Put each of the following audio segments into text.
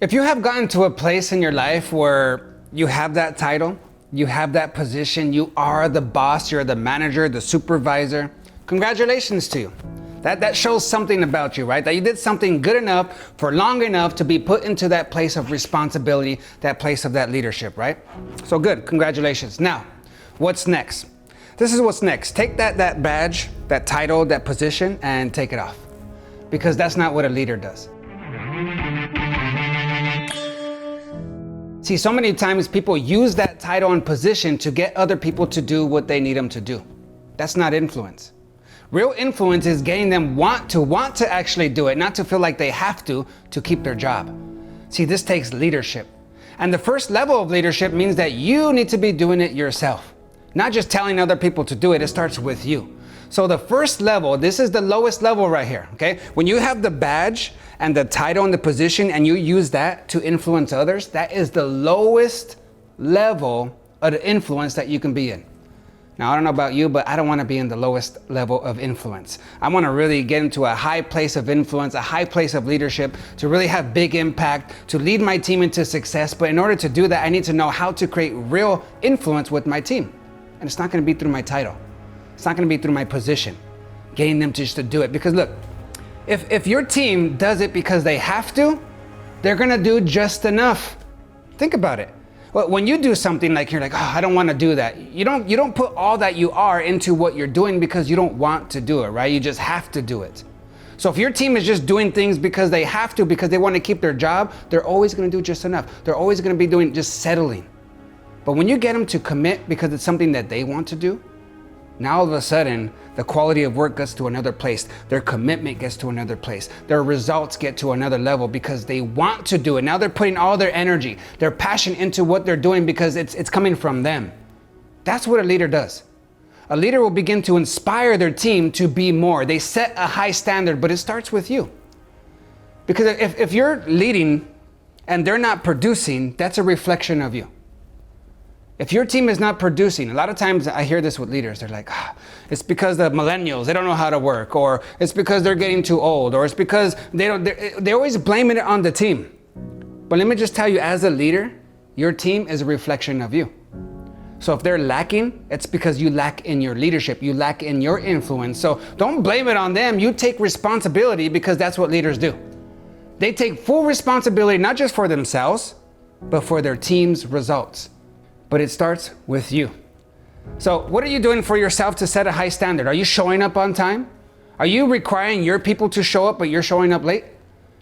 If you have gotten to a place in your life where you have that title, you have that position, you are the boss, you're the manager, the supervisor, congratulations to you. That shows something about you, right? That you did something good enough for long enough to be put into that place of responsibility, that place of that leadership, right? So good, congratulations. Now, what's next? This is what's next. Take that badge, that title, that position, and take it off. Because that's not what a leader does. See, so many times people use that title and position to get other people to do what they need them to do. That's not influence. Real influence is getting them want to actually do it, not to feel like they have to keep their job. See, this takes leadership. And the first level of leadership means that you need to be doing it yourself. Not just telling other people to do it, it starts with you. So the first level, this is the lowest level right here, okay? When you have the badge and the title and the position and you use that to influence others, that is the lowest level of the influence that you can be in. Now, I don't know about you, but I don't want to be in the lowest level of influence. I want to really get into a high place of influence, a high place of leadership, to really have big impact, to lead my team into success. But in order to do that, I need to know how to create real influence with my team. And it's not going to be through my title. It's not going to be through my position, getting them just to do it. Because look, if your team does it because they have to, they're going to do just enough. Think about it. Well, when you do something like you're like, oh, I don't want to do that. You don't put all that you are into what you're doing because you don't want to do it, right? You just have to do it. So if your team is just doing things because they have to, because they want to keep their job, they're always going to do just enough. They're always going to be doing just settling. But when you get them to commit because it's something that they want to do, now all of a sudden, the quality of work gets to another place. Their commitment gets to another place. Their results get to another level because they want to do it. Now they're putting all their energy, their passion into what they're doing because it's coming from them. That's what a leader does. A leader will begin to inspire their team to be more. They set a high standard, but it starts with you. Because if you're leading and they're not producing, that's a reflection of you. If your team is not producing, a lot of times I hear this with leaders, they're like, it's because the millennials, they don't know how to work, or it's because they're getting too old, or it's because they're always blaming it on the team. But let me just tell you, as a leader, your team is a reflection of you. So if they're lacking, it's because you lack in your leadership, you lack in your influence. So don't blame it on them, you take responsibility because that's what leaders do. They take full responsibility, not just for themselves, but for their team's results. But it starts with you. So what are you doing for yourself to set a high standard? Are you showing up on time? Are you requiring your people to show up, but you're showing up late?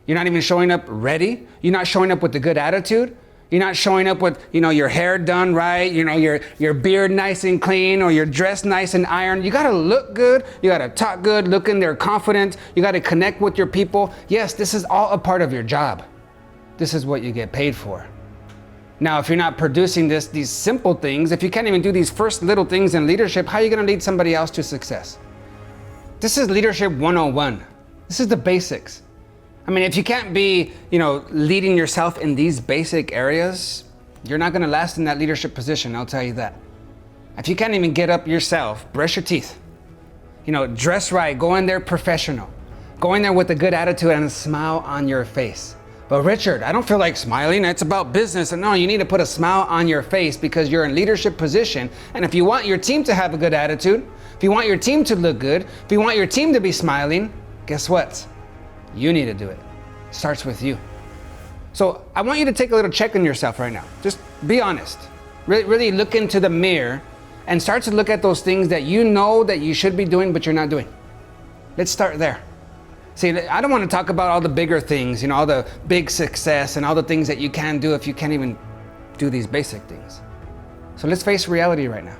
You're not even showing up ready? You're not showing up with a good attitude? You're not showing up with, your hair done right, your beard nice and clean, or your dress nice and ironed. You gotta look good, you gotta talk good, look in there confident, you gotta connect with your people. Yes, this is all a part of your job. This is what you get paid for. Now, if you're not producing these simple things, if you can't even do these first little things in leadership, how are you going to lead somebody else to success? This is leadership 101. This is the basics. I mean, if you can't be, leading yourself in these basic areas, you're not going to last in that leadership position, I'll tell you that. If you can't even get up yourself, brush your teeth, dress right, go in there professional, go in there with a good attitude and a smile on your face. But Richard, I don't feel like smiling. It's about business. And no, you need to put a smile on your face because you're in leadership position. And if you want your team to have a good attitude, if you want your team to look good, if you want your team to be smiling, guess what? You need to do it. It starts with you. So I want you to take a little check on yourself right now. Just be honest. Really look into the mirror and start to look at those things that you know that you should be doing, but you're not doing. Let's start there. See, I don't want to talk about all the bigger things, all the big success and all the things that you can do if you can't even do these basic things. So let's face reality right now.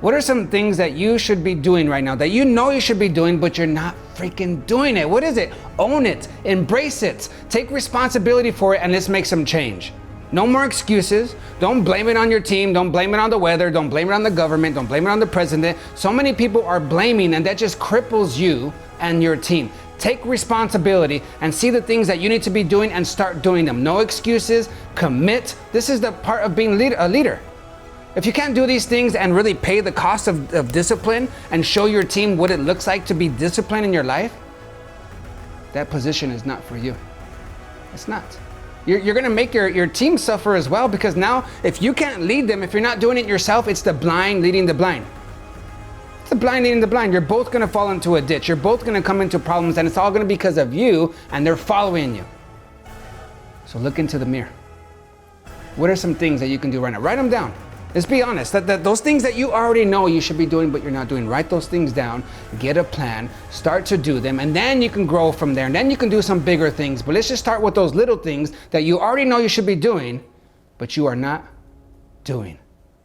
What are some things that you should be doing right now that you know you should be doing, but you're not freaking doing it? What is it? Own it, embrace it, take responsibility for it, and let's make some change. No more excuses. Don't blame it on your team. Don't blame it on the weather. Don't blame it on the government. Don't blame it on the president. So many people are blaming, and that just cripples you and your team. Take responsibility and see the things that you need to be doing and start doing them. No excuses, commit. This is the part of being a leader. If you can't do these things and really pay the cost of discipline and show your team what it looks like to be disciplined in your life, that position is not for you. It's not. You're going to make your team suffer as well, because now if you can't lead them, if you're not doing it yourself, it's the blind leading the blind. It's the blind leading the blind. You're both going to fall into a ditch. You're both going to come into problems, and it's all going to be because of you, and they're following you. So look into the mirror. What are some things that you can do right now? Write them down. Let's be honest, that those things that you already know you should be doing but you're not doing, write those things down, get a plan, start to do them, and then you can grow from there, and then you can do some bigger things. But let's just start with those little things that you already know you should be doing, but you are not doing.